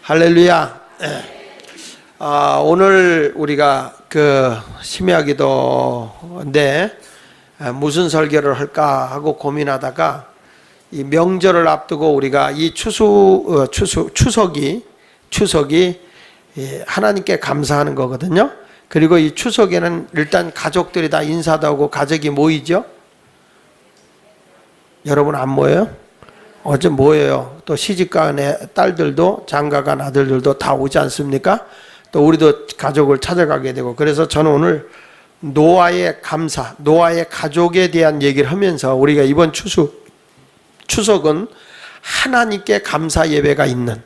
할렐루야. 오늘 우리가 심야기도인데 무슨 설교를 할까 하고 고민하다가 이 명절을 앞두고 우리가 이 추석이 하나님께 감사하는 거거든요. 그리고 이 추석에는 일단 가족들이 다 인사도 하고 가족이 모이죠. 여러분 안 모여요? 어제 모여요. 또 시집간 딸들도 장가간 아들들도 다 오지 않습니까? 또 우리도 가족을 찾아가게 되고, 그래서 저는 오늘 노아의 감사, 노아의 가족에 대한 얘기를 하면서 우리가 이번 추석은 하나님께 감사 예배가 있는,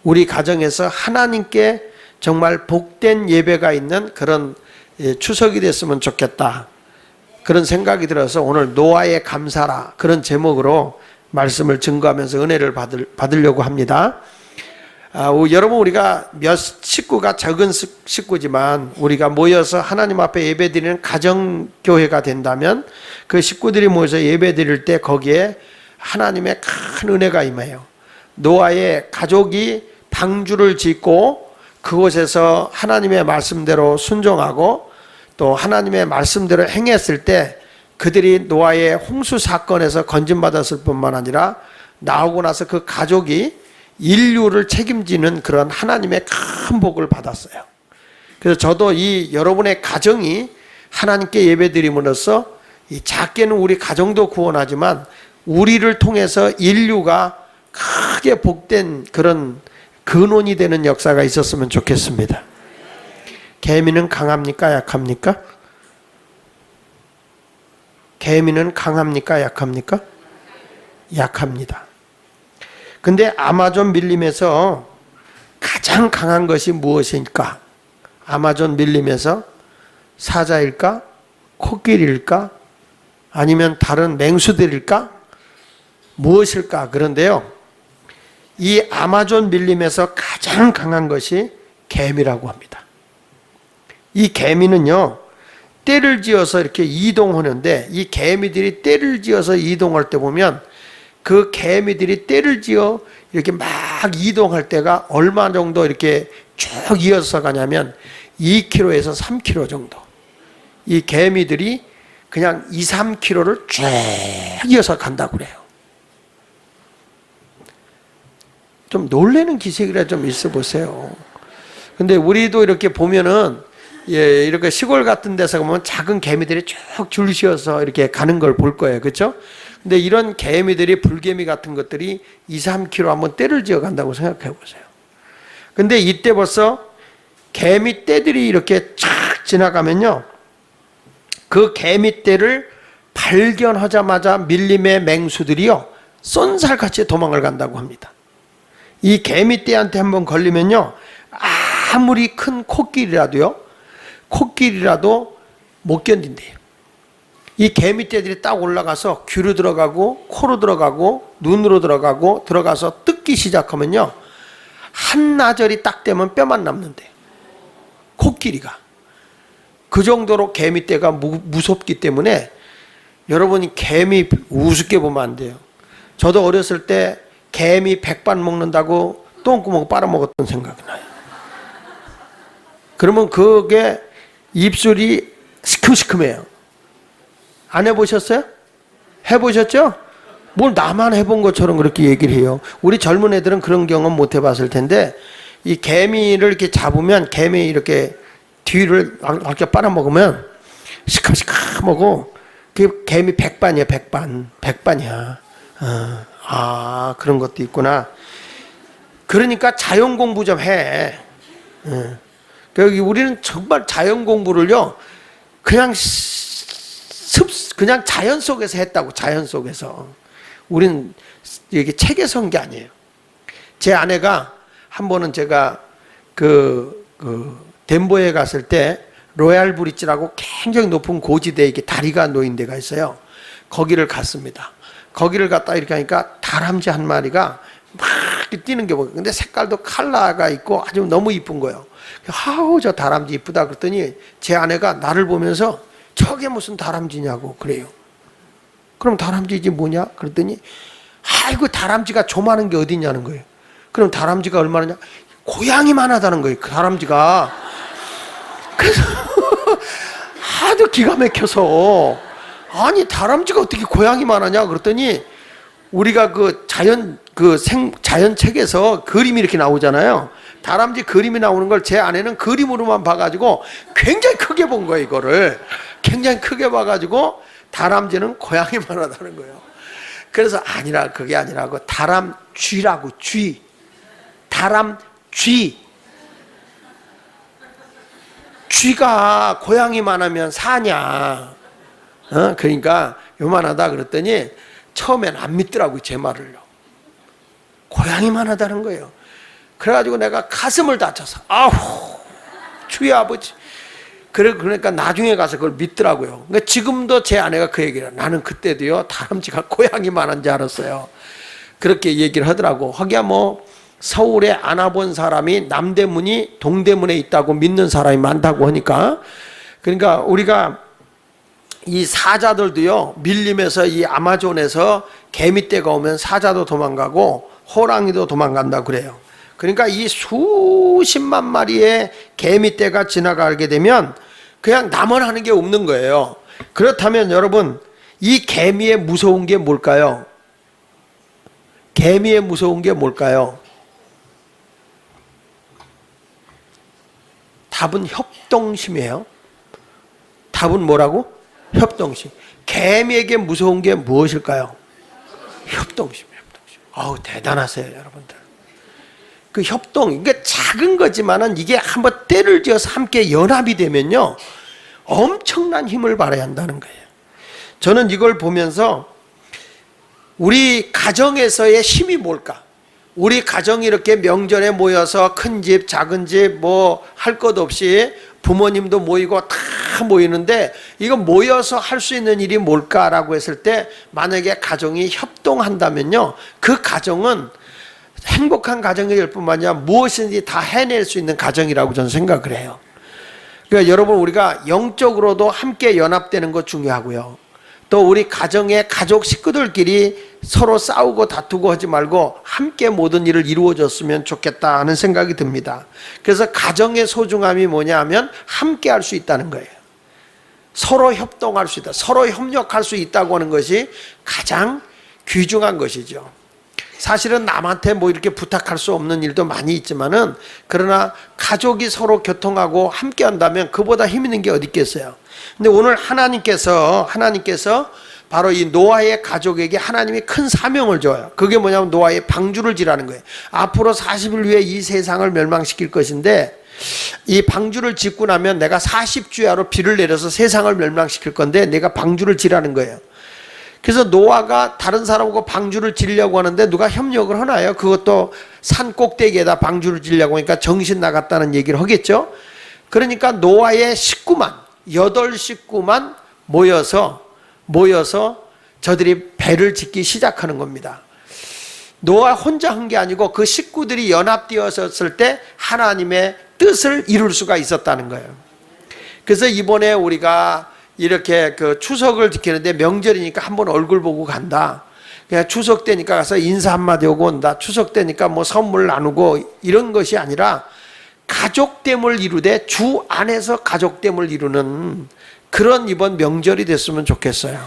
우리 가정에서 하나님께 정말 복된 예배가 있는 그런 추석이 됐으면 좋겠다, 그런 생각이 들어서 오늘 노아의 감사라, 그런 제목으로 말씀을 증거하면서 은혜를 받으려고 합니다. 여러분, 우리가 몇 식구가 적은 식구지만 우리가 모여서 하나님 앞에 예배드리는 가정교회가 된다면 그 식구들이 모여서 예배드릴 때 거기에 하나님의 큰 은혜가 임해요. 노아의 가족이 방주를 짓고 그곳에서 하나님의 말씀대로 순종하고 또 하나님의 말씀대로 행했을 때 그들이 노아의 홍수 사건에서 건진받았을 뿐만 아니라 나오고 나서 그 가족이 인류를 책임지는 그런 하나님의 큰 복을 받았어요. 그래서 저도 이 여러분의 가정이 하나님께 예배드림으로써 이 작게는 우리 가정도 구원하지만 우리를 통해서 인류가 크게 복된 그런 근원이 되는 역사가 있었으면 좋겠습니다. 개미는 강합니까? 약합니까? 개미는 강합니까? 약합니까? 약합니다. 근데 아마존 밀림에서 가장 강한 것이 무엇일까? 아마존 밀림에서 사자일까? 코끼리일까? 아니면 다른 맹수들일까? 무엇일까? 그런데요, 이 아마존 밀림에서 가장 강한 것이 개미라고 합니다. 이 개미는요, 떼를 지어서 이렇게 이동하는데, 이 개미들이 떼를 지어서 이동할 때 보면 그 개미들이 떼를 지어 이렇게 막 이동할 때가 얼마 정도 이렇게 쭉 이어서 가냐면 2km에서 3km 정도. 이 개미들이 그냥 2, 3km를 쭉 이어서 간다고 그래요. 좀 놀라는 기색이라 좀 있어 보세요. 근데 우리도 이렇게 보면은 이렇게 시골 같은 데서 보면 작은 개미들이 쭉 줄 지어서 이렇게 가는 걸 볼 거예요. 그렇죠? 근데 이런 개미들이, 불개미 같은 것들이 2, 3km 한번 떼를 지어 간다고 생각해 보세요. 근데 이때 벌써 개미 떼들이 이렇게 쫙 지나가면요, 그 개미 떼를 발견하자마자 밀림의 맹수들이요, 쏜살같이 도망을 간다고 합니다. 이 개미 떼한테 한번 걸리면요, 아무리 큰 코끼리라도 못 견딘대요. 이 개미떼들이 딱 올라가서 귀로 들어가고 코로 들어가고 눈으로 들어가서 뜯기 시작하면요, 한나절이 딱 되면 뼈만 남는데, 코끼리가 그 정도로 개미떼가 무섭기 때문에 여러분이 개미 우습게 보면 안 돼요. 저도 어렸을 때 개미 백반 먹는다고 똥구멍 빨아먹었던 생각이 나요. 그러면 그게 입술이 시큼시큼해요. 안 해보셨어요? 해보셨죠? 뭘 나만 해본 것처럼 그렇게 얘기를 해요. 우리 젊은 애들은 그런 경험 못 해봤을 텐데, 이 개미를 이렇게 잡으면 개미 이렇게 뒤를 이렇게 빨아먹으면 시큼시큼하고, 그 개미 백반이야, 백반이야. 그런 것도 있구나. 그러니까 자연 공부 좀 해. 여기 우리는 정말 자연 공부를요, 그냥 자연 속에서 했다고. 자연 속에서. 우리는 이게 책에서 한 게 아니에요. 제 아내가 한 번은 제가 덴버에 갔을 때 로얄 브릿지라고 굉장히 높은 고지대에 이렇게 다리가 놓인 데가 있어요. 거기를 갔습니다. 거기를 갔다 이렇게 하니까 다람쥐 한 마리가 막 뛰는 게 보여요. 근데 색깔도 컬러가 있고 아주 너무 이쁜 거예요. 저 다람쥐 이쁘다 그랬더니 제 아내가 나를 보면서 저게 무슨 다람쥐냐고 그래요. 그럼 다람쥐지 뭐냐? 그랬더니 아이고, 다람쥐가 조만한 게 어딨냐는 거예요. 그럼 다람쥐가 얼마나 고양이만 하다는 거예요. 그 다람쥐가. 그래서 하도 기가 막혀서 아니 다람쥐가 어떻게 고양이만 하냐 그랬더니 우리가 자연 책에서 그림이 이렇게 나오잖아요. 다람쥐 그림이 나오는 걸 제 아내는 그림으로만 봐가지고 굉장히 크게 본 거예요. 이거를 굉장히 크게 봐가지고 다람쥐는 고양이만 하다는 거예요. 그래서 아니라 그게 아니라고 다람쥐라고 쥐 다람쥐 쥐가 고양이만 하면 사냐? 그러니까 요만하다 그랬더니 처음엔 안 믿더라고요. 제 말을요. 고양이만 하다는 거예요. 그래가지고 내가 가슴을 다쳐서 아우 주의 아버지. 그러니까 나중에 가서 그걸 믿더라고요. 그러니까 지금도 제 아내가 그 얘기를 해요. 나는 그때도요 다람쥐가 고양이만 한 줄 알았어요. 그렇게 얘기를 하더라고. 하기야 뭐 서울에 안 와본 사람이 남대문이 동대문에 있다고 믿는 사람이 많다고 하니까. 그러니까 우리가 이 사자들도요 밀림에서 이 아마존에서 개미떼가 오면 사자도 도망가고 호랑이도 도망간다고 그래요. 그러니까 이 수십만 마리의 개미떼가 지나가게 되면 그냥 나만 하는 게 없는 거예요. 그렇다면 여러분 이 개미의 무서운 게 뭘까요? 개미의 무서운 게 뭘까요? 답은 협동심이에요. 답은 뭐라고? 협동심. 개미에게 무서운 게 무엇일까요? 협동심. 아우 대단하세요 여러분들. 그 협동, 이게 작은 거지만은 이게 한번 때를 지어서 함께 연합이 되면요 엄청난 힘을 발휘 한다는 거예요. 저는 이걸 보면서 우리 가정에서의 힘이 뭘까? 우리 가정이 이렇게 명절에 모여서 큰 집, 작은 집 뭐 할 것 없이 부모님도 모이고 다 모이는데 이거 모여서 할 수 있는 일이 뭘까라고 했을 때 만약에 가정이 협동한다면요 그 가정은 행복한 가정이 될 뿐만 아니라 무엇이든지 다 해낼 수 있는 가정이라고 저는 생각을 해요. 그러니까 여러분 우리가 영적으로도 함께 연합되는 거 중요하고요. 또 우리 가정의 가족 식구들끼리 서로 싸우고 다투고 하지 말고 함께 모든 일을 이루어졌으면 좋겠다 하는 생각이 듭니다. 그래서 가정의 소중함이 뭐냐 하면 함께 할 수 있다는 거예요. 서로 협동할 수 있다. 서로 협력할 수 있다고 하는 것이 가장 귀중한 것이죠. 사실은 남한테 뭐 이렇게 부탁할 수 없는 일도 많이 있지만은 그러나 가족이 서로 교통하고 함께 한다면 그보다 힘 있는 게 어디 있겠어요. 근데 오늘 하나님께서 바로 이 노아의 가족에게 하나님이 큰 사명을 줘요. 그게 뭐냐면 노아의 방주를 지라는 거예요. 앞으로 40일 후에 이 세상을 멸망시킬 것인데 이 방주를 짓고 나면 내가 40주야로 비를 내려서 세상을 멸망시킬 건데 내가 방주를 지라는 거예요. 그래서 노아가 다른 사람하고 방주를 지려고 하는데 누가 협력을 하나요? 그것도 산 꼭대기에다 방주를 지려고 하니까 정신 나갔다는 얘기를 하겠죠. 그러니까 노아의 식구만 8식구만 모여서 저들이 배를 짓기 시작하는 겁니다. 노아 혼자 한 게 아니고 그 식구들이 연합되었을 때 하나님의 뜻을 이룰 수가 있었다는 거예요. 그래서 이번에 우리가 이렇게 그 추석을 지키는데 명절이니까 한번 얼굴 보고 간다. 그냥 추석 때니까 가서 인사 한마디 하고 온다. 추석 때니까 뭐 선물 나누고 이런 것이 아니라 가족됨을 이루되 주 안에서 가족됨을 이루는 그런 이번 명절이 됐으면 좋겠어요.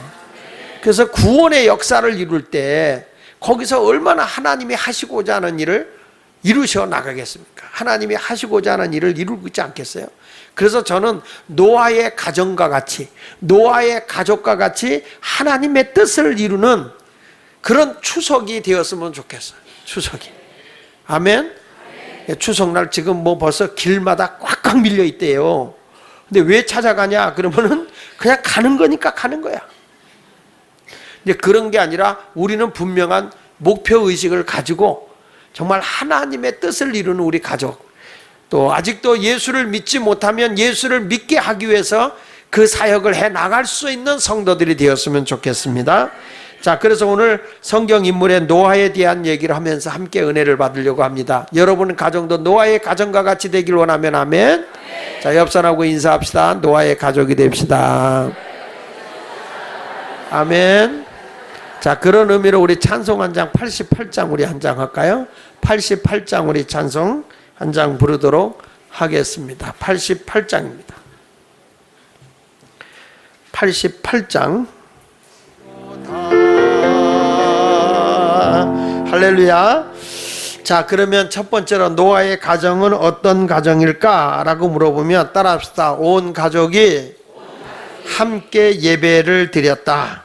그래서 구원의 역사를 이룰 때 거기서 얼마나 하나님이 하시고자 하는 일을 이루셔 나가겠습니까? 하나님이 하시고자 하는 일을 이루고 있지 않겠어요? 그래서 저는 노아의 가정과 같이 노아의 가족과 같이 하나님의 뜻을 이루는 그런 추석이 되었으면 좋겠어요. 추석이. 아멘. 추석날 지금 뭐 벌써 길마다 꽉꽉 밀려 있대요. 근데 왜 찾아가냐? 그러면은 그냥 가는 거니까 가는 거야. 근데 그런 게 아니라 우리는 분명한 목표 의식을 가지고 정말 하나님의 뜻을 이루는 우리 가족, 또 아직도 예수를 믿지 못하면 예수를 믿게 하기 위해서 그 사역을 해 나갈 수 있는 성도들이 되었으면 좋겠습니다. 자, 그래서 오늘 성경 인물의 노아에 대한 얘기를 하면서 함께 은혜를 받으려고 합니다. 여러분 가정도 노아의 가정과 같이 되길 원하면 아멘. 자, 옆 사람하고 인사합시다. 노아의 가족이 됩시다. 아멘. 자, 그런 의미로 우리 찬송 한 장 88장 우리 한 장 할까요? 88장 우리 찬송 한 장 부르도록 하겠습니다. 88장입니다. 88장. 할렐루야. 자, 그러면 첫 번째로 노아의 가정은 어떤 가정일까? 라고 물어보면 따라합시다. 온 가족이 함께 예배를 드렸다.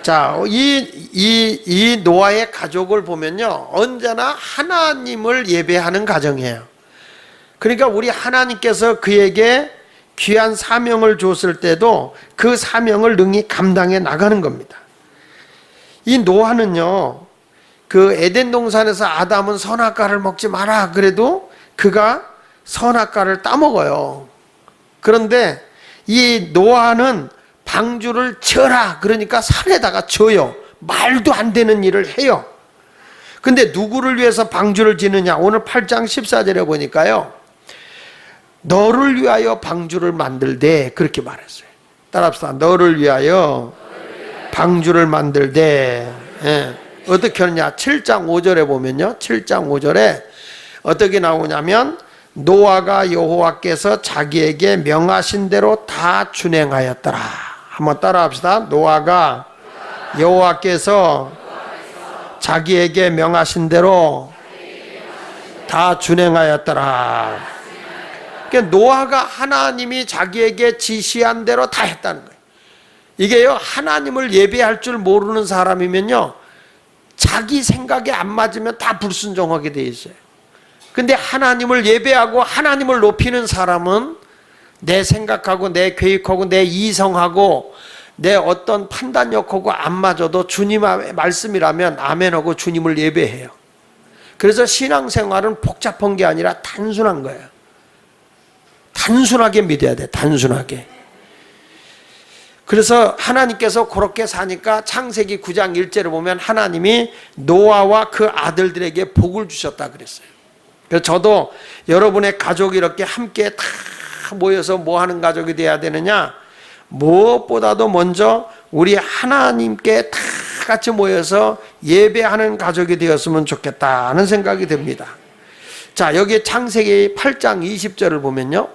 자, 이 노아의 가족을 보면요, 언제나 하나님을 예배하는 가정이에요. 그러니까 우리 하나님께서 그에게 귀한 사명을 줬을 때도 그 사명을 능히 감당해 나가는 겁니다. 이 노아는요, 그 에덴 동산에서 아담은 선악과를 먹지 마라 그래도 그가 선악과를 따먹어요. 그런데 이 노아는 방주를 쳐라 그러니까 산에다가 쳐요. 말도 안 되는 일을 해요. 근데 누구를 위해서 방주를 지느냐? 오늘 8장 14절에 보니까요, 너를 위하여 방주를 만들되, 그렇게 말했어요. 따라합시다. 너를 위하여 방주를 만들되. 예. 어떻게 하느냐? 7장 5절에 보면요, 7장 5절에 어떻게 나오냐면, 노아가 여호와께서 자기에게 명하신 대로 다 준행하였더라. 한번 따라합시다. 노아가 여호와께서 자기에게 명하신 대로 다 준행하였더라. 그러니까 노아가 하나님이 자기에게 지시한 대로 다 했다는 거예요. 이게요, 하나님을 예배할 줄 모르는 사람이면요, 자기 생각에 안 맞으면 다 불순종하게 돼 있어요. 근데 하나님을 예배하고 하나님을 높이는 사람은 내 생각하고 내 계획하고 내 이성하고 내 어떤 판단력하고 안 맞아도 주님의 말씀이라면 아멘하고 주님을 예배해요. 그래서 신앙생활은 복잡한 게 아니라 단순한 거예요. 단순하게 믿어야 돼. 단순하게. 그래서 하나님께서 그렇게 사니까 창세기 9장 1절에 보면 하나님이 노아와 그 아들들에게 복을 주셨다 그랬어요. 그래서 저도 여러분의 가족이 이렇게 함께 다 모여서 뭐 하는 가족이 돼야 되느냐? 무엇보다도 먼저 우리 하나님께 다 같이 모여서 예배하는 가족이 되었으면 좋겠다는 생각이 듭니다. 자, 여기 창세기 8장 20절을 보면요,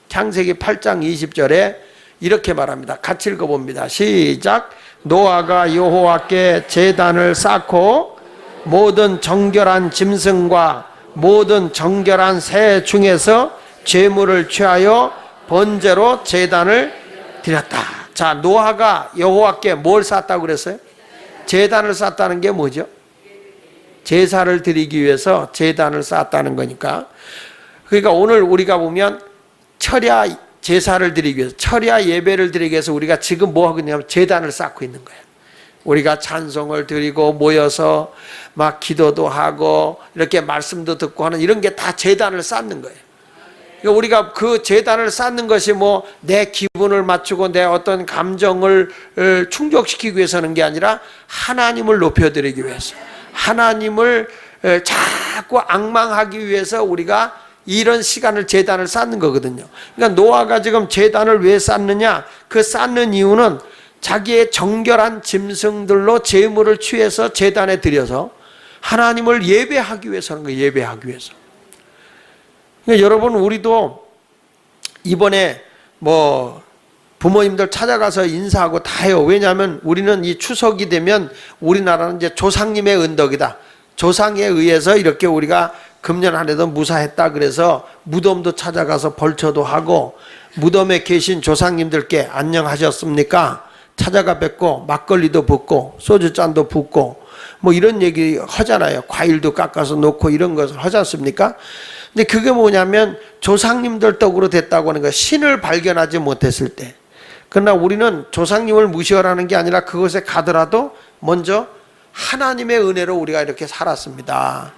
창세기 8장 20절에 이렇게 말합니다. 같이 읽어봅니다. 시작. 노아가 여호와께 제단을 쌓고 모든 정결한 짐승과 모든 정결한 새 중에서 제물을 취하여 번제로 제단을 드렸다. 자, 노아가 여호와께 뭘 쌓았다고 그랬어요? 제단을 쌓았다는 게 뭐죠? 제사를 드리기 위해서 제단을 쌓았다는 거니까. 그러니까 오늘 우리가 보면 철야 제사를 드리기 위해서, 철야 예배를 드리기 위해서 우리가 지금 뭐 하고 있냐면 제단을 쌓고 있는 거예요. 우리가 찬송을 드리고 모여서 막 기도도 하고 이렇게 말씀도 듣고 하는 이런 게 다 제단을 쌓는 거예요. 그러니까 우리가 그 제단을 쌓는 것이 뭐 내 기분을 맞추고 내 어떤 감정을 충족시키기 위해서 하는 게 아니라 하나님을 높여드리기 위해서, 하나님을 자꾸 앙망하기 위해서 우리가 이런 시간을 제단을 쌓는 거거든요. 그러니까 노아가 지금 제단을 왜 쌓느냐? 그 쌓는 이유는 자기의 정결한 짐승들로 제물을 취해서 제단에 드려서 하나님을 예배하기 위해서 하는 거예요. 예배하기 위해서. 그러니까 여러분, 우리도 이번에 뭐 부모님들 찾아가서 인사하고 다 해요. 왜냐하면 우리는 이 추석이 되면 우리나라는 이제 조상님의 은덕이다. 조상에 의해서 이렇게 우리가 금년 한 해도 무사했다. 그래서 무덤도 찾아가서 벌초도 하고 무덤에 계신 조상님들께 안녕하셨습니까? 찾아가 뵙고 막걸리도 붓고 소주잔도 붓고 뭐 이런 얘기 하잖아요. 과일도 깎아서 놓고 이런 것을 하지 않습니까? 근데 그게 뭐냐면 조상님들 덕으로 됐다고 하는 거예요. 신을 발견하지 못했을 때. 그러나 우리는 조상님을 무시하라는 게 아니라 그것에 가더라도 먼저 하나님의 은혜로 우리가 이렇게 살았습니다.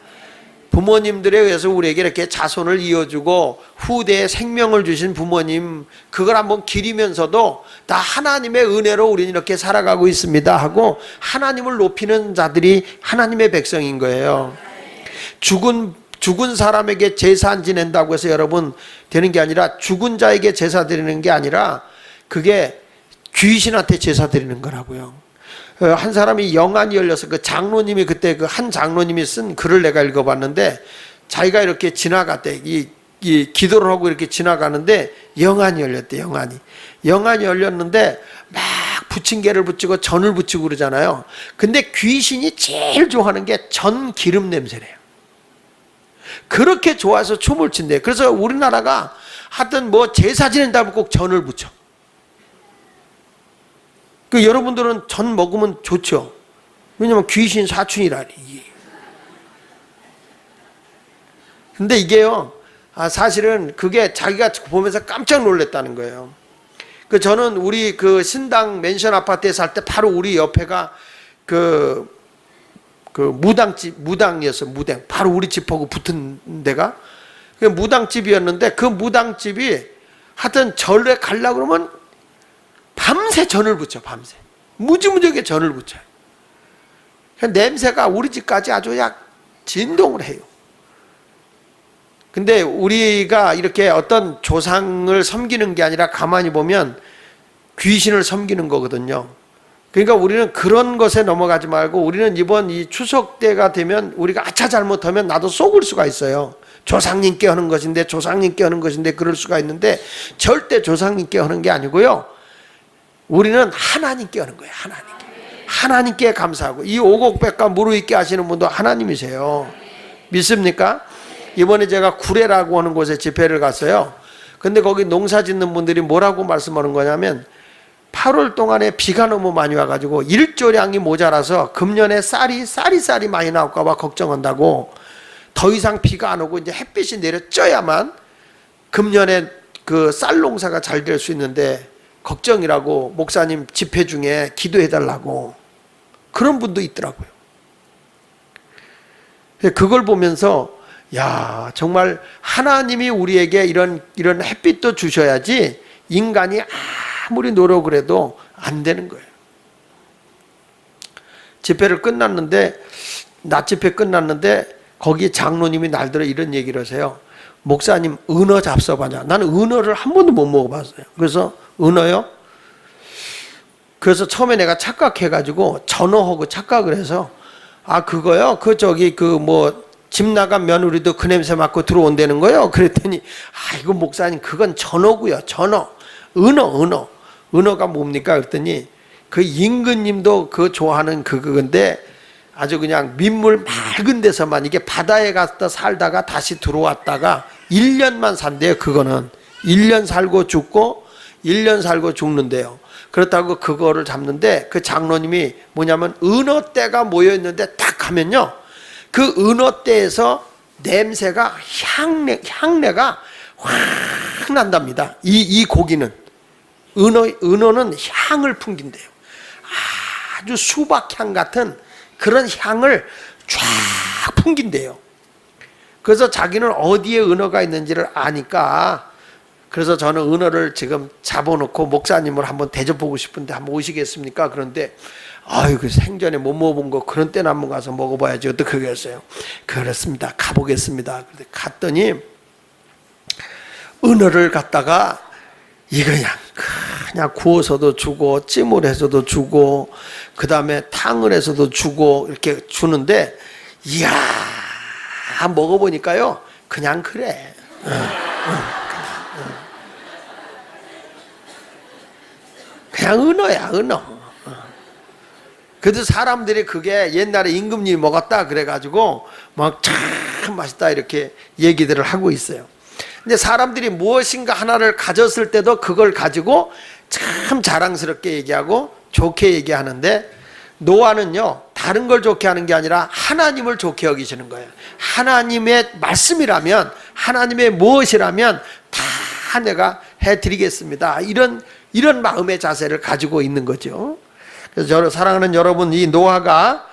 부모님들에 의해서 우리에게 이렇게 자손을 이어주고 후대에 생명을 주신 부모님, 그걸 한번 기리면서도 다 하나님의 은혜로 우리는 이렇게 살아가고 있습니다 하고 하나님을 높이는 자들이 하나님의 백성인 거예요. 죽은 사람에게 제사 안 지낸다고 해서 여러분 되는 게 아니라, 죽은 자에게 제사 드리는 게 아니라 그게 귀신한테 제사 드리는 거라고요. 한 사람이 영안이 열려서 그 장로님이 그때 그 한 장로님이 쓴 글을 내가 읽어봤는데 자기가 이렇게 지나갔대. 이 기도를 하고 이렇게 지나가는데 영안이 열렸대. 영안이 열렸는데 막 부침개를 붙이고 전을 붙이고 그러잖아요. 근데 귀신이 제일 좋아하는 게 전 기름 냄새래요. 그렇게 좋아서 춤을 춘대. 그래서 우리나라가 하여튼 뭐 제사 지낸다면 꼭 전을 붙여. 그 여러분들은 전 먹으면 좋죠. 왜냐면 귀신 사춘이라니. 근데 이게요, 사실은 그게 자기가 보면서 깜짝 놀랐다는 거예요. 그 저는 우리 그 신당 맨션 아파트에 살 때 바로 우리 옆에가 그 무당이었어요. 무당. 바로 우리 집하고 붙은 데가. 그 무당집이었는데 그 무당집이 하여튼 절에 가려고 그러면 밤새 전을 붙여, 밤새. 무지무지하게 전을 붙여요. 냄새가 우리 집까지 아주 약 진동을 해요. 근데 우리가 이렇게 어떤 조상을 섬기는 게 아니라 가만히 보면 귀신을 섬기는 거거든요. 그러니까 우리는 그런 것에 넘어가지 말고 우리는 이번 이 추석 때가 되면 우리가 아차 잘못하면 나도 속을 수가 있어요. 조상님께 하는 것인데 그럴 수가 있는데 절대 조상님께 하는 게 아니고요. 우리는 하나님께 하는 거예요. 하나님께 감사하고 이 오곡백과 무르익게 하시는 분도 하나님이세요. 믿습니까? 이번에 제가 구례라고 하는 곳에 집회를 갔어요. 근데 거기 농사 짓는 분들이 뭐라고 말씀하는 거냐면 8월 동안에 비가 너무 많이 와가지고 일조량이 모자라서 금년에 쌀이 많이 나올까 봐 걱정한다고 더 이상 비가 안 오고 이제 햇빛이 내려쪄야만 금년에 그 쌀 농사가 잘 될 수 있는데 걱정이라고 목사님 집회 중에 기도해달라고 그런 분도 있더라고요. 그걸 보면서 야, 정말 하나님이 우리에게 이런 햇빛도 주셔야지 인간이 아무리 노력을 해도 안 되는 거예요. 집회를 끝났는데 낮 집회 끝났는데 거기 장로님이 날들어 이런 얘기를 하세요. 목사님 은어 잡숴봐냐. 나는 은어를 한 번도 못 먹어봤어요. 그래서 은어요? 그래서 처음에 내가 착각해가지고 전어하고 착각을 해서 그거요? 집 나간 며느리도 그 냄새 맡고 들어온다는 거예요. 그랬더니 이거 목사님 그건 전어고요. 전어. 은어가 뭡니까? 그랬더니 그 임금님도 그 좋아하는 그건데 아주 그냥 민물 맑은 데서만 이게 바다에 갔다 살다가 다시 들어왔다가 1년만 산대요. 그거는 1년 살고 죽고 1년 살고 죽는데요. 그렇다고 그거를 잡는데 그 장로님이 뭐냐면 은어떼가 모여있는데 딱 하면요 그 은어떼에서 냄새가 향내가 확 난답니다. 이 고기는 은어는 향을 풍긴대요. 아주 수박향 같은 그런 향을 쫙 풍긴대요. 그래서 자기는 어디에 은어가 있는지를 아니까 그래서 저는 은어를 지금 잡아놓고 목사님을 한번 대접보고 싶은데 한번 오시겠습니까? 그런데 그 생전에 못 먹어본 거 그런 때는 한번 가서 먹어봐야지 어떻게 그랬어요? 그렇습니다. 가보겠습니다. 갔더니 은어를 갖다가 이거 그냥 구워서도 주고 찜을 해서도 주고 그 다음에 탕을 해서도 주고 이렇게 주는데 이야 먹어보니까요 그냥 그래. 그냥 은어야 은어. 그래도 사람들이 그게 옛날에 임금님이 먹었다 그래가지고 막 참 맛있다 이렇게 얘기들을 하고 있어요. 근데 사람들이 무엇인가 하나를 가졌을 때도 그걸 가지고 참 자랑스럽게 얘기하고 좋게 얘기하는데 노아는요 다른 걸 좋게 하는 게 아니라 하나님을 좋게 여기시는 거예요. 하나님의 말씀이라면 하나님의 무엇이라면 다 내가 해드리겠습니다. 이런 마음의 자세를 가지고 있는 거죠. 그래서 사랑하는 여러분, 이 노아가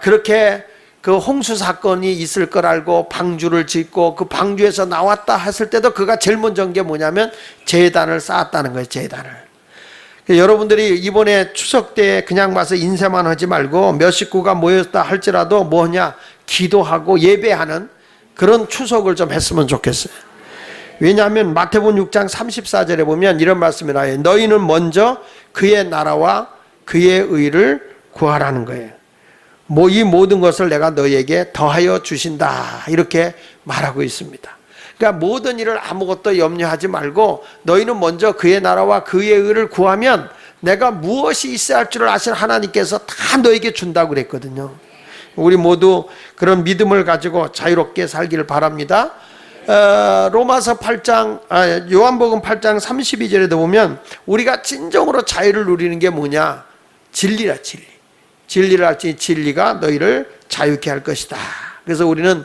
그렇게 그 홍수 사건이 있을 걸 알고 방주를 짓고 그 방주에서 나왔다 했을 때도 그가 제일 먼저 한 게 뭐냐면 제단을 쌓았다는 거예요. 제단을. 여러분들이 이번에 추석 때 그냥 와서 인사만 하지 말고 몇 식구가 모였다 할지라도 뭐냐 기도하고 예배하는 그런 추석을 좀 했으면 좋겠어요. 왜냐하면 마태복음 6장 34절에 보면 이런 말씀이 나와요. 너희는 먼저 그의 나라와 그의 의를 구하라는 거예요. 이 모든 것을 내가 너에게 더하여 주신다 이렇게 말하고 있습니다. 그러니까 모든 일을 아무것도 염려하지 말고 너희는 먼저 그의 나라와 그의 의를 구하면 내가 무엇이 있어야 할 줄을 아시는 하나님께서 다 너에게 준다고 그랬거든요. 우리 모두 그런 믿음을 가지고 자유롭게 살기를 바랍니다. 로마서 8장, 요한복음 8장 32절에도 보면 우리가 진정으로 자유를 누리는 게 뭐냐? 진리라, 진리. 진리를 알지 진리가 너희를 자유케 할 것이다. 그래서 우리는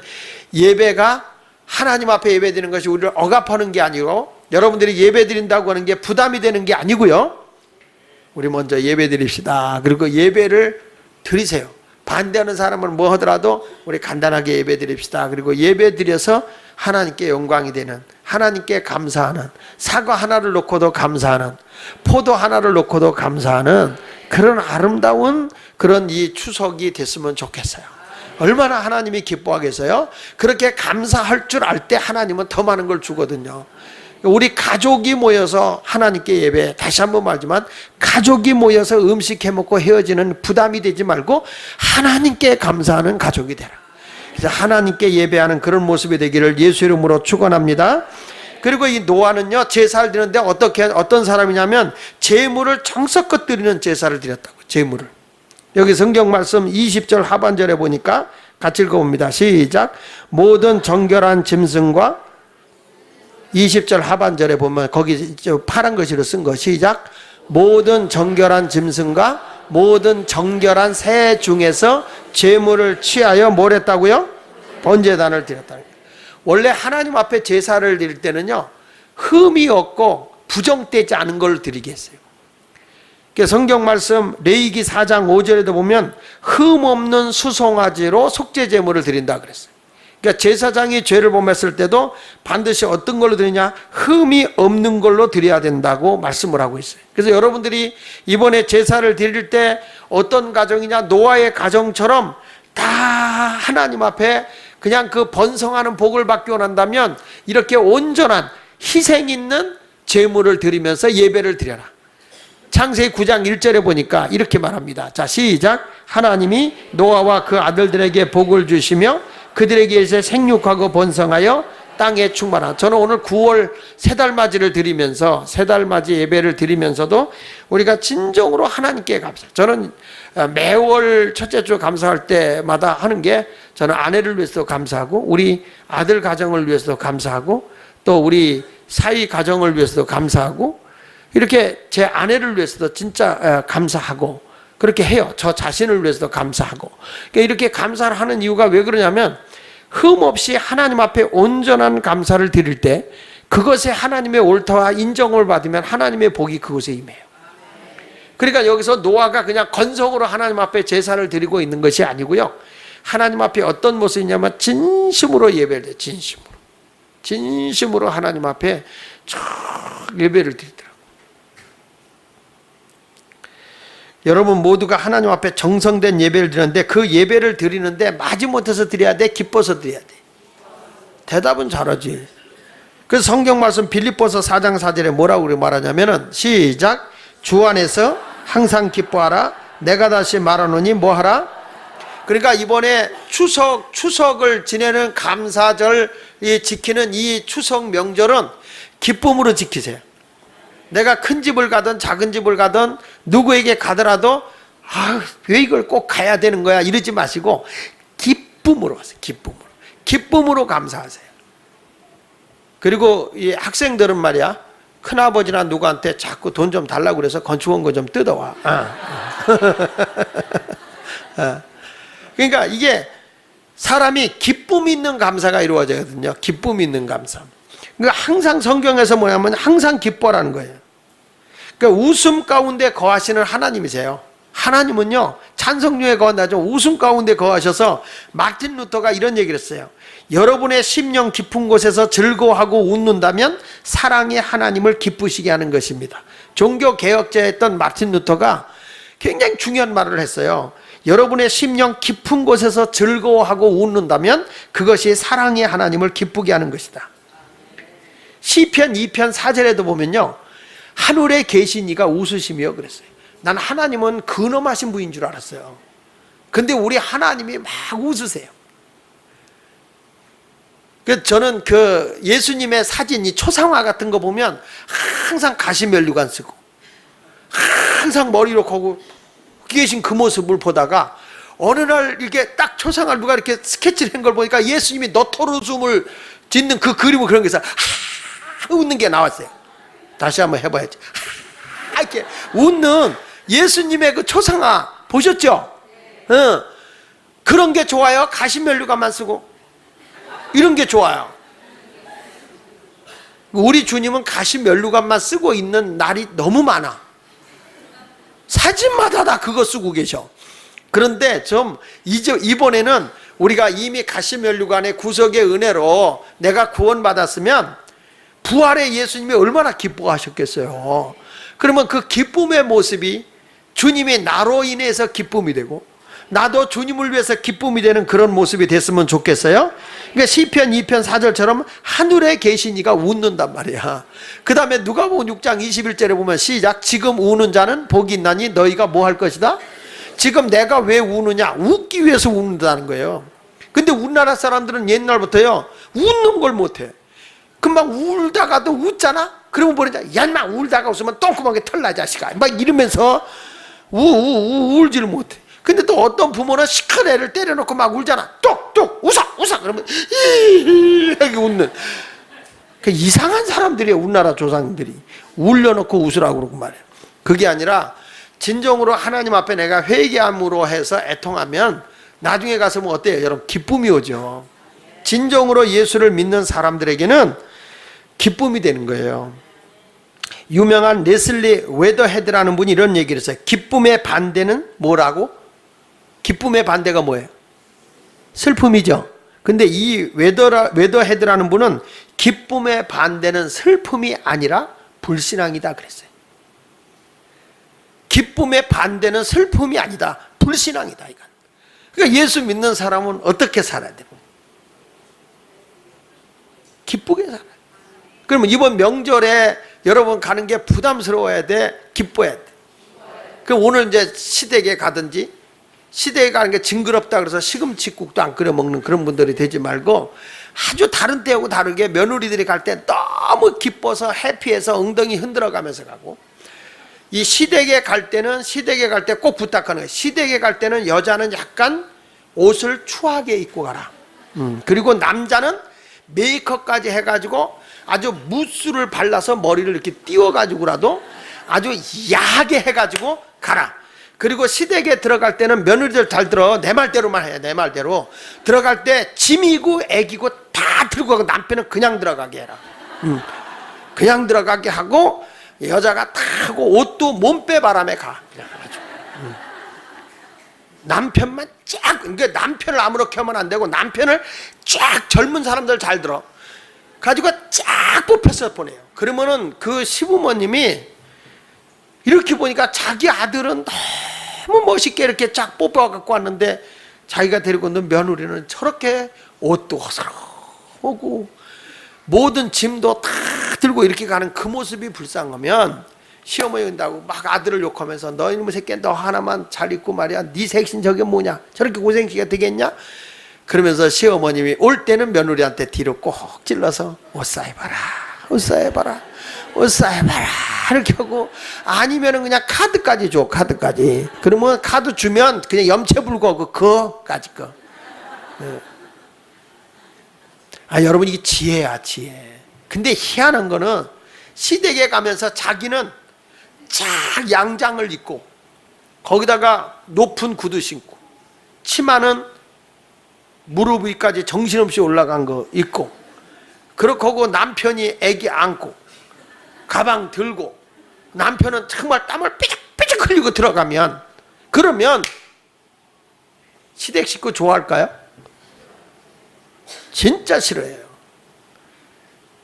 예배가 하나님 앞에 예배드리는 것이 우리를 억압하는 게 아니고 여러분들이 예배드린다고 하는 게 부담이 되는 게 아니고요. 우리 먼저 예배드립시다. 그리고 예배를 드리세요. 반대하는 사람은 뭐 하더라도 우리 간단하게 예배드립시다. 그리고 예배드려서 하나님께 영광이 되는, 하나님께 감사하는, 사과 하나를 놓고도 감사하는, 포도 하나를 놓고도 감사하는 그런 아름다운 그런 이 추석이 됐으면 좋겠어요. 얼마나 하나님이 기뻐하겠어요? 그렇게 감사할 줄 알 때 하나님은 더 많은 걸 주거든요. 우리 가족이 모여서 하나님께 예배, 다시 한번 말하지만 가족이 모여서 음식 해먹고 헤어지는 부담이 되지 말고 하나님께 감사하는 가족이 되라. 그래서 하나님께 예배하는 그런 모습이 되기를 예수 이름으로 축원합니다. 그리고 이 노아는요, 제사를 드리는데 어떤 사람이냐면 제물을 정성껏 드리는 제사를 드렸다고. 제물을. 여기 성경 말씀 20절 하반절에 보니까 같이 읽어봅니다. 시작. 모든 정결한 짐승과 20절 하반절에 보면 거기 파란 글씨로 쓴 거. 시작. 모든 정결한 짐승과 모든 정결한 새 중에서 제물을 취하여 뭘 했다고요? 번제단을 드렸다. 원래 하나님 앞에 제사를 드릴 때는요, 흠이 없고 부정되지 않은 걸 드리게 했어요. 성경 말씀 레위기 4장 5절에도 보면 흠 없는 수송아지로 속죄 제물을 드린다 그랬어요. 그러니까 제사장이 죄를 범했을 때도 반드시 어떤 걸로 드리냐? 흠이 없는 걸로 드려야 된다고 말씀을 하고 있어요. 그래서 여러분들이 이번에 제사를 드릴 때 어떤 가정이냐? 노아의 가정처럼 다 하나님 앞에 그냥 그 번성하는 복을 받기 원한다면 이렇게 온전한 희생 있는 제물을 드리면서 예배를 드려라. 창세기 9장 1절에 보니까 이렇게 말합니다. 자, 시작. 하나님이 노아와 그 아들들에게 복을 주시며 그들에게 이제 생육하고 번성하여 땅에 충만한. 저는 오늘 9월 새달맞이를 드리면서 새달맞이 예배를 드리면서도 우리가 진정으로 하나님께 감사. 저는 매월 첫째 주 감사할 때마다 하는 게 저는 아내를 위해서도 감사하고 우리 아들 가정을 위해서도 감사하고 또 우리 사위 가정을 위해서도 감사하고 이렇게 제 아내를 위해서도 진짜 감사하고 그렇게 해요. 저 자신을 위해서도 감사하고. 그러니까 이렇게 감사를 하는 이유가 왜 그러냐면 흠 없이 하나님 앞에 온전한 감사를 드릴 때 그것에 하나님의 옳다와 인정을 받으면 하나님의 복이 그곳에 임해요. 그러니까 여기서 노아가 그냥 건성으로 하나님 앞에 제사를 드리고 있는 것이 아니고요. 하나님 앞에 어떤 모습이냐면 진심으로 예배를 해요. 진심으로. 진심으로 하나님 앞에 쭉 예배를 드리더라고요. 여러분 모두가 하나님 앞에 정성된 예배를 드리는데 그 예배를 드리는데 마지못해서 드려야 돼? 기뻐서 드려야 돼? 대답은 잘하지. 그래서 성경 말씀 빌립보서 4장 4절에 뭐라고 말하냐면은 시작. 주 안에서 항상 기뻐하라. 내가 다시 말하노니 뭐하라? 그러니까 이번에 추석을 지내는 감사절 지키는 이 추석 명절은 기쁨으로 지키세요. 내가 큰 집을 가든 작은 집을 가든 누구에게 가더라도 왜 이걸 꼭 가야 되는 거야 이러지 마시고 기쁨으로 하세요. 기쁨으로 감사하세요. 그리고 이 학생들은 말이야 큰아버지나 누구한테 자꾸 돈 좀 달라고 그래서 건축원 거 좀 뜯어와. 그러니까 이게 사람이 기쁨 있는 감사가 이루어져거든요. 기쁨 있는 감사. 그러니까 항상 성경에서 뭐냐면 항상 기뻐라는 거예요. 그러니까 웃음 가운데 거하시는 하나님이세요. 하나님은요 찬송 중에 거한다죠. 웃음 가운데 거하셔서 마틴 루터가 이런 얘기를 했어요. 여러분의 심령 깊은 곳에서 즐거워하고 웃는다면 사랑의 하나님을 기쁘시게 하는 것입니다. 종교 개혁자였던 마틴 루터가 굉장히 중요한 말을 했어요. 여러분의 심령 깊은 곳에서 즐거워하고 웃는다면 그것이 사랑의 하나님을 기쁘게 하는 것이다. 시편 2편 4절에도 보면요 하늘에 계신 이가 웃으시며 그랬어요. 난 하나님은 근엄하신 분인 줄 알았어요. 근데 우리 하나님이 막 웃으세요. 그래서 저는 그 예수님의 사진, 이 초상화 같은 거 보면 항상 가시면류관 쓰고 항상 머리로 거고 계신 그 모습을 보다가 어느 날 이렇게 딱 초상화를 누가 이렇게 스케치를 한 걸 보니까 예수님이 너토로숨을 짓는 그 그림을 그런 게 있어요. 웃는 게 나왔어요. 다시 한번 해봐야지. 이렇게 웃는 예수님의 그 초상화 보셨죠? 그런 게 좋아요? 가시면류관만 쓰고 이런 게 좋아요? 우리 주님은 가시면류관만 쓰고 있는 날이 너무 많아. 사진마다 다 그거 쓰고 계셔. 그런데 좀 이번에는 우리가 이미 가시면류관의 구속의 은혜로 내가 구원받았으면 부활의 예수님이 얼마나 기뻐하셨겠어요. 그러면 그 기쁨의 모습이 주님이 나로 인해서 기쁨이 되고 나도 주님을 위해서 기쁨이 되는 그런 모습이 됐으면 좋겠어요. 그러니까 시편 2편 4절처럼 하늘에 계신 이가 웃는단 말이야. 그 다음에 누가복음 6장 21절에 보면 시작. 지금 우는 자는 복이 있나니 너희가 뭐 할 것이다? 지금 내가 왜 우느냐? 웃기 위해서 웃는다는 거예요. 근데 우리나라 사람들은 옛날부터요 웃는 걸 못해. 금방 울다가도 웃잖아? 그러면 뭐냐? 야 인마 울다가 웃으면 똥구멍에 털나 자식아 막 이러면서 울지를 못해. 근데 또 어떤 부모는 시큰 애를 때려놓고 막 울잖아. 뚝뚝 웃어 그러면 이렇게 웃는 그 이상한 사람들이에요. 우리나라 조상들이 울려놓고 웃으라고 그러고 말이에요. 그게 아니라 진정으로 하나님 앞에 내가 회개함으로 해서 애통하면 나중에 가서 뭐 어때요? 여러분 기쁨이 오죠. 진정으로 예수를 믿는 사람들에게는 기쁨이 되는 거예요. 유명한 레슬리 웨더헤드라는 분이 이런 얘기를 했어요. 기쁨의 반대는 뭐라고? 기쁨의 반대가 뭐예요? 슬픔이죠. 근데 이 웨더헤드라는 분은 기쁨의 반대는 슬픔이 아니라 불신앙이다 그랬어요. 기쁨의 반대는 슬픔이 아니다. 불신앙이다. 이건. 그러니까 예수 믿는 사람은 어떻게 살아야 돼요? 기쁘게 살아야 돼요. 그러면 이번 명절에 여러분 가는 게 부담스러워야 돼? 기뻐야 돼? 그럼 오늘 이제 시댁에 가든지 시댁에 가는 게 징그럽다 그래서 시금치국도 안 끓여 먹는 그런 분들이 되지 말고 아주 다른 때하고 다르게 며느리들이 갈 때 너무 기뻐서 해피해서 엉덩이 흔들어 가면서 가고 이 시댁에 갈 때는 시댁에 갈 때 꼭 부탁하는 거예요. 시댁에 갈 때는 여자는 약간 옷을 추하게 입고 가라. 그리고 남자는 메이크업까지 해가지고 아주 무스를 발라서 머리를 이렇게 띄워가지고라도 아주 야하게 해가지고 가라. 그리고 시댁에 들어갈 때는 며느리들 잘 들어. 내 말대로만 해. 내 말대로. 들어갈 때 짐이고 애기고 다 들고 가고 남편은 그냥 들어가게 해라. 그냥 들어가게 하고 여자가 다 하고 옷도 몸빼 바람에 가. 남편만 쫙, 그러니까 남편을 아무렇게 하면 안 되고 남편을 쫙 젊은 사람들 잘 들어. 가지고 쫙 뽑혀서 보내요. 그러면은 그 시부모님이 이렇게 보니까 자기 아들은 너무 멋있게 이렇게 쫙 뽑아 갖고 왔는데 자기가 데리고 있는 며느리는 저렇게 옷도 허스러우고 모든 짐도 다 들고 이렇게 가는 그 모습이 불쌍하면 시어머니 온다고 막 아들을 욕하면서 너 이놈의 새끼 너 하나만 잘 입고 말이야 네 색신 저게 뭐냐 저렇게 고생시가 되겠냐 그러면서 시어머님이 올 때는 며느리한테 뒤로 꼭 찔러서 옷 사입어라 옷 사입어라 옷 사입어라 이렇게 하고 아니면은 그냥 카드까지 줘 카드까지 그러면 카드 주면 그냥 염체 불고 그거까지 거 여러분 이게 지혜야 지혜. 근데 희한한 거는 시댁에 가면서 자기는 쫙 양장을 입고 거기다가 높은 구두 신고 치마는 무릎 위까지 정신없이 올라간 거 입고 그렇고 남편이 애기 안고 가방 들고 남편은 정말 땀을 삐죽삐죽 흘리고 들어가면 그러면 시댁 식구 좋아할까요? 진짜 싫어해요.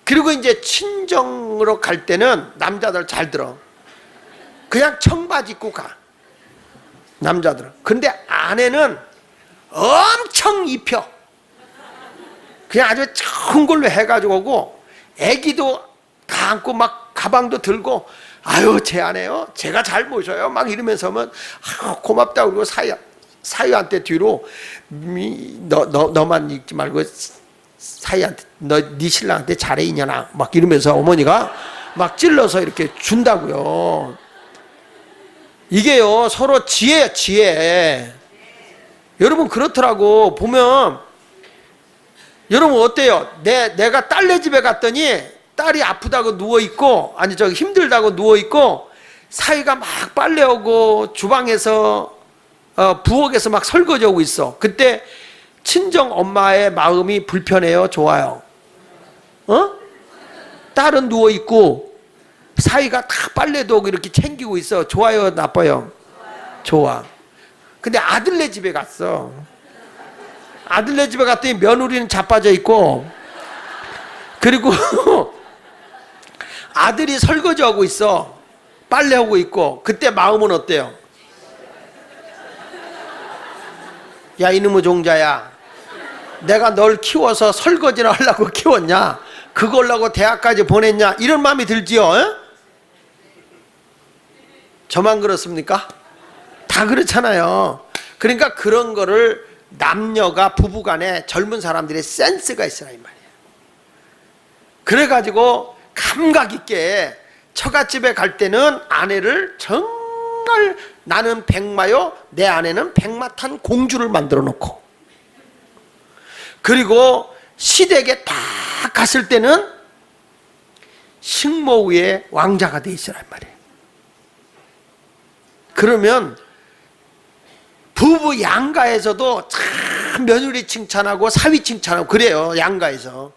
그리고 이제 친정으로 갈 때는 남자들 잘 들어. 그냥 청바지 입고 가. 남자들은. 근데 아내는 엄청 입혀. 그냥 아주 큰 걸로 해가지고 오고 애기도 다 안고 막 가방도 들고 아유 제 아내요 제가 잘 모셔요 막 이러면서면 고맙다 그러고 사위한테 뒤로 너만 읽지 말고 사위한테 네 신랑한테 잘해 이년아 막 이러면서 어머니가 막 찔러서 이렇게 준다고요. 이게요 서로 지혜야 지혜. 여러분 그렇더라고. 보면 여러분 어때요? 내가 딸네 집에 갔더니 딸이 아프다고 누워있고 아니 저기 힘들다고 누워있고 사위가 막 빨래하고 주방에서 부엌에서 막 설거지하고 있어. 그때 친정 엄마의 마음이 불편해요 좋아요? 딸은 누워있고 사위가 다 빨래도 하고 이렇게 챙기고 있어. 좋아요 나빠요? 좋아. 근데 아들네 집에 갔어. 아들네 집에 갔더니 며느리는 자빠져 있고 그리고 아들이 설거지하고 있어. 빨래하고 있고. 그때 마음은 어때요? 야 이놈의 종자야 내가 널 키워서 설거지나 하려고 키웠냐? 그걸라고 대학까지 보냈냐? 이런 마음이 들지요. 저만 그렇습니까? 다 그렇잖아요. 그러니까 그런 거를 남녀가 부부간에 젊은 사람들의 센스가 있어라 이 말이에요. 그래가지고 감각 있게 처갓집에 갈 때는 아내를 정말 나는 백마요 내 아내는 백마탄 공주를 만들어 놓고 그리고 시댁에 딱 갔을 때는 식모 위에 왕자가 돼 있으란 말이에요. 그러면 부부 양가에서도 참 며느리 칭찬하고 사위 칭찬하고 그래요. 양가에서.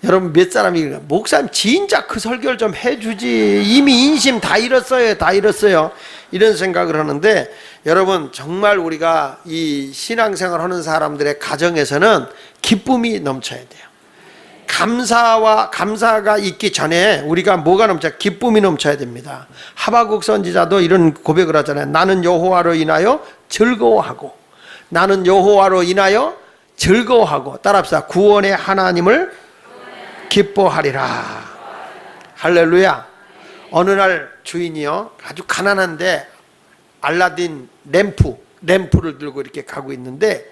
여러분 몇 사람이 목사님 진짜 그 설교를 좀 해주지 이미 인심 다 잃었어요 다 잃었어요 이런 생각을 하는데 여러분 정말 우리가 이 신앙생활 하는 사람들의 가정에서는 기쁨이 넘쳐야 돼요. 감사가 있기 전에 우리가 뭐가 넘쳐야 기쁨이 넘쳐야 됩니다. 하박국 선지자도 이런 고백을 하잖아요. 나는 여호와로 인하여 즐거워하고 나는 여호와로 인하여 즐거워하고 따라합시다. 구원의 하나님을 기뻐하리라. 할렐루야. 어느 날 주인이요 아주 가난한데 알라딘 램프를 들고 이렇게 가고 있는데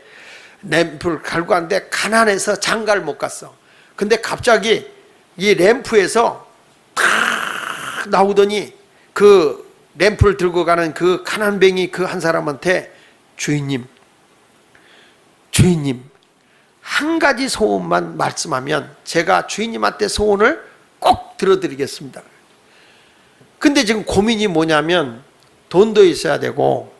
램프를 갈고 하는데 가난해서 장가를 못 갔어. 근데 갑자기 이 램프에서 탁 나오더니 그 램프를 들고 가는 그 가난뱅이 그 한 사람한테 주인님 한 가지 소원만 말씀하면 제가 주인님한테 소원을 꼭 들어드리겠습니다. 근데 지금 고민이 뭐냐면 돈도 있어야 되고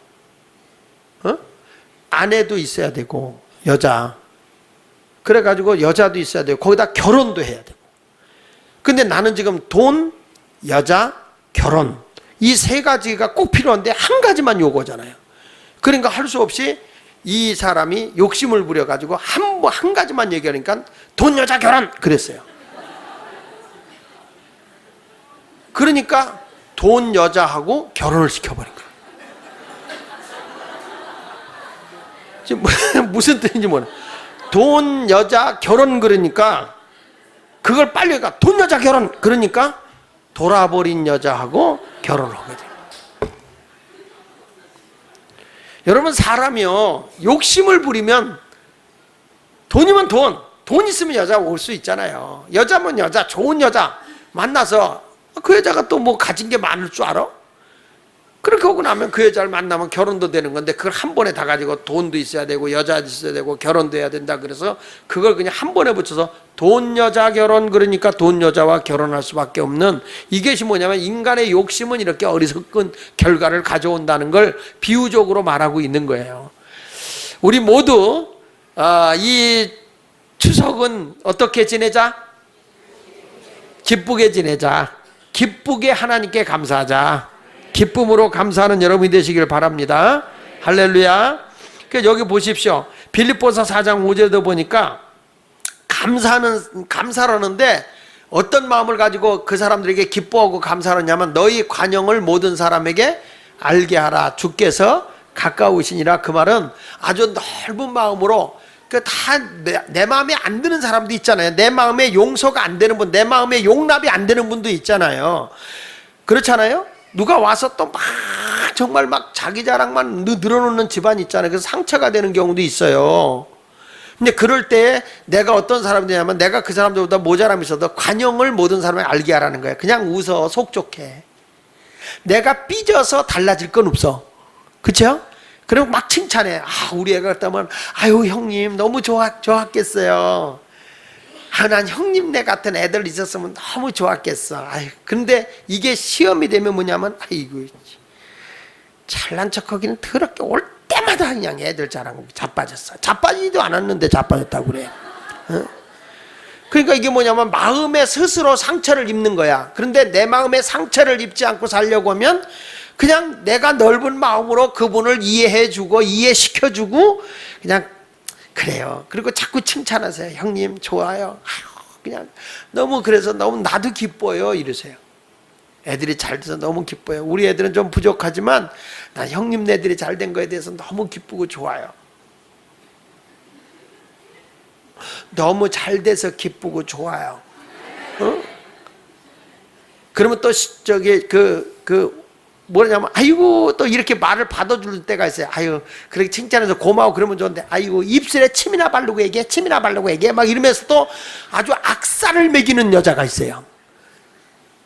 아내도 있어야 되고 여자 그래가지고 여자도 있어야 되고 거기다 결혼도 해야 되고 근데 나는 지금 돈, 여자, 결혼 이 세 가지가 꼭 필요한데 한 가지만 요구하잖아요. 그러니까 할 수 없이 이 사람이 욕심을 부려가지고 한 가지만 얘기하니까 돈, 여자, 결혼 그랬어요. 그러니까 돈, 여자하고 결혼을 시켜버린 거예요. 지금 무슨 뜻인지 몰라. 돈, 여자, 결혼 그러니까 그걸 빨리 가. 돈, 여자, 결혼 그러니까 돌아버린 여자하고 결혼을 하게 돼요. 여러분 사람이요 욕심을 부리면 돈이면 돈 있으면 여자 올 수 있잖아요. 여자면 여자 좋은 여자 만나서 그 여자가 또 뭐 가진 게 많을 줄 알아? 그렇게 하고 나면 그 여자를 만나면 결혼도 되는 건데 그걸 한 번에 다 가지고 돈도 있어야 되고 여자도 있어야 되고 결혼도 해야 된다 그래서 그걸 그냥 한 번에 붙여서 돈 여자 결혼 그러니까 돈 여자와 결혼할 수밖에 없는 이것이 뭐냐면 인간의 욕심은 이렇게 어리석은 결과를 가져온다는 걸 비유적으로 말하고 있는 거예요. 우리 모두 이 추석은 어떻게 지내자? 기쁘게 지내자. 기쁘게 하나님께 감사하자. 기쁨으로 감사하는 여러분이 되시길 바랍니다. 할렐루야. 여기 보십시오. 빌립보서 4장 5절도 보니까 감사를 하는데 어떤 마음을 가지고 그 사람들에게 기뻐하고 감사를 하냐면 너희 관용을 모든 사람에게 알게 하라. 주께서 가까우시니라. 그 말은 아주 넓은 마음으로 그 다 내 마음에 안 드는 사람도 있잖아요. 내 마음에 용서가 안 되는 분, 내 마음에 용납이 안 되는 분도 있잖아요. 그렇잖아요. 누가 와서 또 막 정말 막 자기 자랑만 늘어놓는 집안 있잖아요. 그래서 상처가 되는 경우도 있어요. 근데 그럴 때 내가 어떤 사람이 되냐면 내가 그 사람들보다 모자람이 있어도 관용을 모든 사람이 알게 하라는 거예요. 그냥 웃어, 속 좋게. 내가 삐져서 달라질 건 없어. 그쵸? 그리고 막 칭찬해. 아, 우리 애가 그랬다면, 아유, 형님, 너무 좋았겠어요. 아, 난 형님네 같은 애들 있었으면 너무 좋았겠어. 아유, 근데 이게 시험이 되면 뭐냐면, 아이고, 잘난 척 하기는 더럽게 올 때마다 그냥 애들 자랑하고 자빠졌어. 자빠지지도 않았는데 자빠졌다고 그래. 어? 그러니까 이게 뭐냐면 마음에 스스로 상처를 입는 거야. 그런데 내 마음에 상처를 입지 않고 살려고 하면 그냥 내가 넓은 마음으로 그분을 이해해주고 이해시켜주고 그냥 그래요. 그리고 자꾸 칭찬하세요. 형님 좋아요. 아유, 그냥 너무 그래서 너무 나도 기뻐요 이러세요. 애들이 잘 돼서 너무 기뻐요. 우리 애들은 좀 부족하지만 난 형님네들이 잘 된 거에 대해서 너무 기쁘고 좋아요. 너무 잘 돼서 기쁘고 좋아요. 어? 그러면 또 저기 뭐냐면 아이고 또 이렇게 말을 받아줄 때가 있어요. 아유 그렇게 칭찬해서 고마워 그러면 좋은데 아이고 입술에 침이나 바르고 얘기해, 침이나 바르고 얘기해 막 이러면서 또 아주 악살을 매기는 여자가 있어요.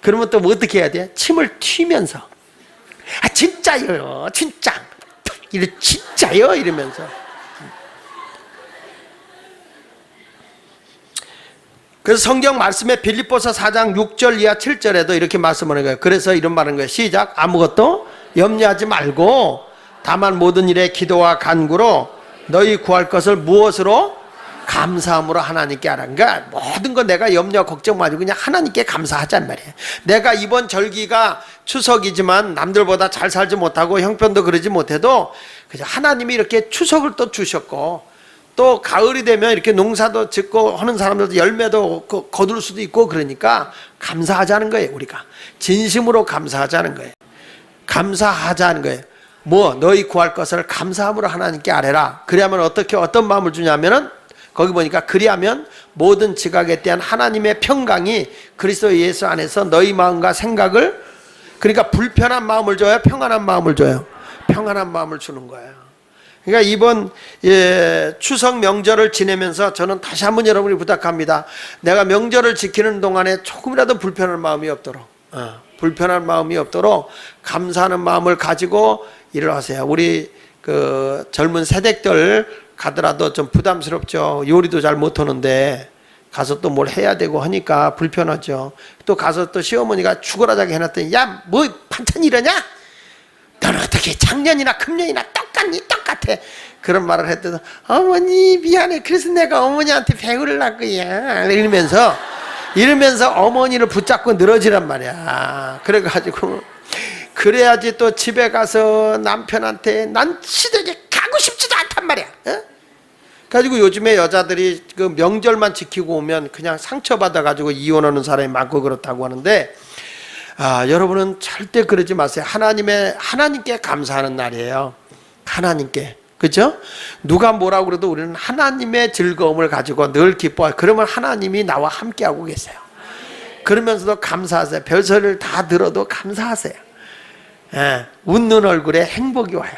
그러면 또 뭐 어떻게 해야 돼? 침을 튀면서 아 진짜요, 진짜 이래 진짜요 이러면서. 그래서 성경 말씀에 빌립보서 4장 6절 이하 7절에도 이렇게 말씀하는 거예요. 그래서 이런 말하는 거예요. 시작. 아무것도 염려하지 말고 다만 모든 일에 기도와 간구로 너희 구할 것을 무엇으로? 감사함으로 하나님께 하라. 그러니까 모든 거 내가 염려 걱정 마시고 그냥 하나님께 감사하자는 말이에요. 내가 이번 절기가 추석이지만 남들보다 잘 살지 못하고 형편도 그러지 못해도 그냥 하나님이 이렇게 추석을 또 주셨고 또 가을이 되면 이렇게 농사도 짓고 하는 사람들도 열매도 거둘 수도 있고 그러니까 감사하자는 거예요. 우리가 진심으로 감사하자는 거예요. 감사하자는 거예요. 뭐 너희 구할 것을 감사함으로 하나님께 아뢰라. 그래야만 어떻게 어떤 마음을 주냐면은 거기 보니까 그리하면 모든 지각에 대한 하나님의 평강이 그리스도 예수 안에서 너희 마음과 생각을 그러니까 불편한 마음을 줘요? 평안한 마음을 줘요? 평안한 마음을 주는 거예요. 그러니까 이번 추석 명절을 지내면서 저는 다시 한번 여러분이 부탁합니다. 내가 명절을 지키는 동안에 조금이라도 불편한 마음이 없도록 불편한 마음이 없도록 감사하는 마음을 가지고 일을 하세요. 우리 그 젊은 세대들 가더라도 좀 부담스럽죠. 요리도 잘 못하는데 가서 또 뭘 해야 되고 하니까 불편하죠. 또 가서 또 시어머니가 죽어라 자게 해놨더니 야 뭐 반찬 이러냐? 너는 어떻게 작년이나 금년이나 똑같니? 똑같아. 그런 말을 했더니 어머니 미안해. 그래서 내가 어머니한테 배우를 할 거야. 이러면서 어머니를 붙잡고 늘어지란 말이야. 그래가지고 그래야지 또 집에 가서 남편한테 난 시댁에 가고 싶지도 않단 말이야. 어? 가지고 요즘에 여자들이 그 명절만 지키고 오면 그냥 상처받아가지고 이혼하는 사람이 많고 그렇다고 하는데 여러분은 절대 그러지 마세요. 하나님께 감사하는 날이에요. 하나님께. 그죠? 누가 뭐라고 그래도 우리는 하나님의 즐거움을 가지고 늘 기뻐해요. 그러면 하나님이 나와 함께하고 계세요. 그러면서도 감사하세요. 별소리를 다 들어도 감사하세요. 웃는 얼굴에 행복이 와요.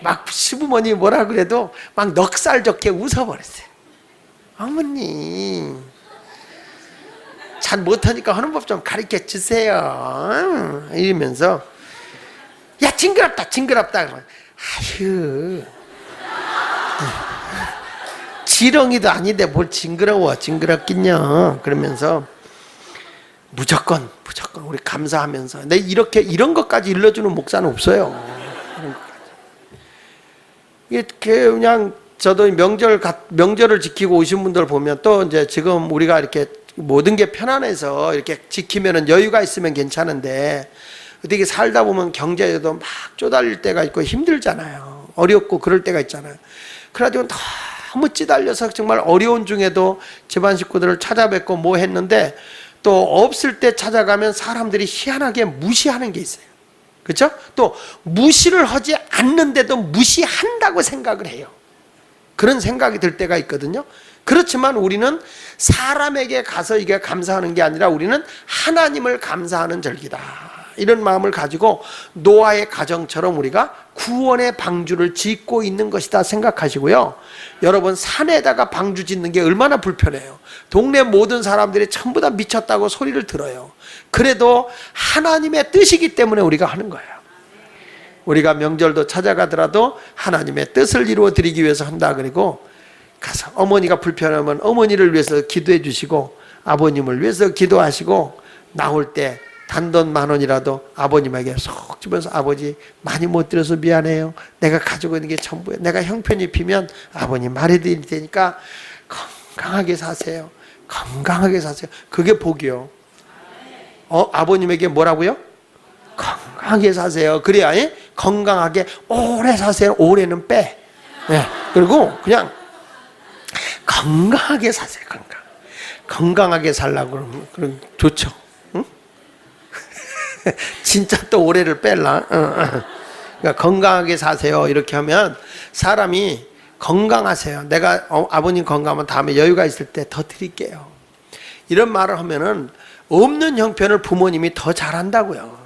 막 시부모님이 뭐라 그래도 막 넉살 좋게 웃어버렸어요. 어머니 잘 못하니까 하는 법 좀 가르쳐 주세요. 이러면서 야 징그럽다 그러면 아휴 지렁이도 아닌데 뭘 징그럽긴요. 그러면서 무조건 우리 감사하면서 근데 이런 것까지 일러주는 목사는 없어요. 이렇게 그냥 저도 명절을 지키고 오신 분들 보면 또 이제 지금 우리가 이렇게 모든 게 편안해서 이렇게 지키면은 여유가 있으면 괜찮은데 어떻게 살다 보면 경제에도 막 쪼달릴 때가 있고 힘들잖아요. 어렵고 그럴 때가 있잖아요. 그래가지고 너무 찌달려서 정말 어려운 중에도 집안 식구들을 찾아뵙고 뭐 했는데 또 없을 때 찾아가면 사람들이 희한하게 무시하는 게 있어요. 그렇죠? 또 무시를 하지 않는데도 무시한다고 생각을 해요. 그런 생각이 들 때가 있거든요. 그렇지만 우리는 사람에게 가서 이게 감사하는 게 아니라 우리는 하나님을 감사하는 절기다, 이런 마음을 가지고 노아의 가정처럼 우리가 구원의 방주를 짓고 있는 것이다 생각하시고요. 여러분, 산에다가 방주 짓는 게 얼마나 불편해요. 동네 모든 사람들이 전부 다 미쳤다고 소리를 들어요. 그래도 하나님의 뜻이기 때문에 우리가 하는 거예요. 우리가 명절도 찾아가더라도 하나님의 뜻을 이루어 드리기 위해서 한다. 그리고 가서 어머니가 불편하면 어머니를 위해서 기도해 주시고 아버님을 위해서 기도하시고, 나올 때 단돈 10,000원이라도 아버님에게 속 집어서 아버지 많이 못 드려서 미안해요. 내가 가지고 있는 게 전부예요. 내가 형편이 비면 아버님 말해드릴 테니까 건강하게 사세요. 건강하게 사세요. 그게 복이요. 아버님에게 뭐라고요? 건강하게 사세요. 그래야 건강하게 오래 사세요. 오래는 빼. 네. 그리고 그냥 건강하게 사세요. 건강하게 살라고 그러면 좋죠. 응? 진짜 또 오래를 뺄라. 그러니까 건강하게 사세요. 이렇게 하면 사람이 건강하세요. 내가 아버님 건강하면 다음에 여유가 있을 때 더 드릴게요. 이런 말을 하면은 없는 형편을 부모님이 더 잘한다고요.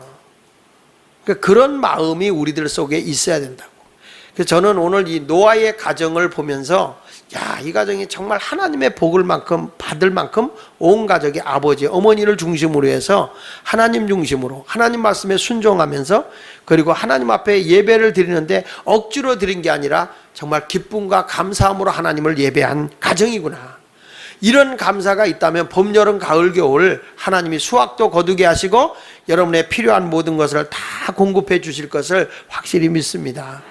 그러니까 그런 마음이 우리들 속에 있어야 된다고. 그래서 저는 오늘 이 노아의 가정을 보면서, 야, 이 가정이 정말 하나님의 복을 받을 만큼 온 가족이 아버지, 어머니를 중심으로 해서 하나님 중심으로 하나님 말씀에 순종하면서, 그리고 하나님 앞에 예배를 드리는데 억지로 드린 게 아니라 정말 기쁨과 감사함으로 하나님을 예배한 가정이구나. 이런 감사가 있다면 봄, 여름, 가을, 겨울 하나님이 수확도 거두게 하시고 여러분의 필요한 모든 것을 다 공급해 주실 것을 확실히 믿습니다.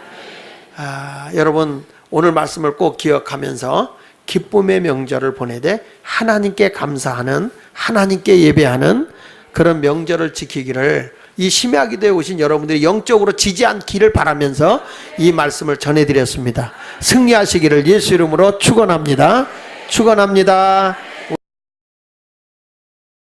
여러분, 오늘 말씀을 꼭 기억하면서 기쁨의 명절을 보내되 하나님께 감사하는, 하나님께 예배하는 그런 명절을 지키기를, 이 심야 기도에 오신 여러분들이 영적으로 지지 않기를 바라면서 이 말씀을 전해드렸습니다. 승리하시기를 예수 이름으로 축원합니다. 축원합니다.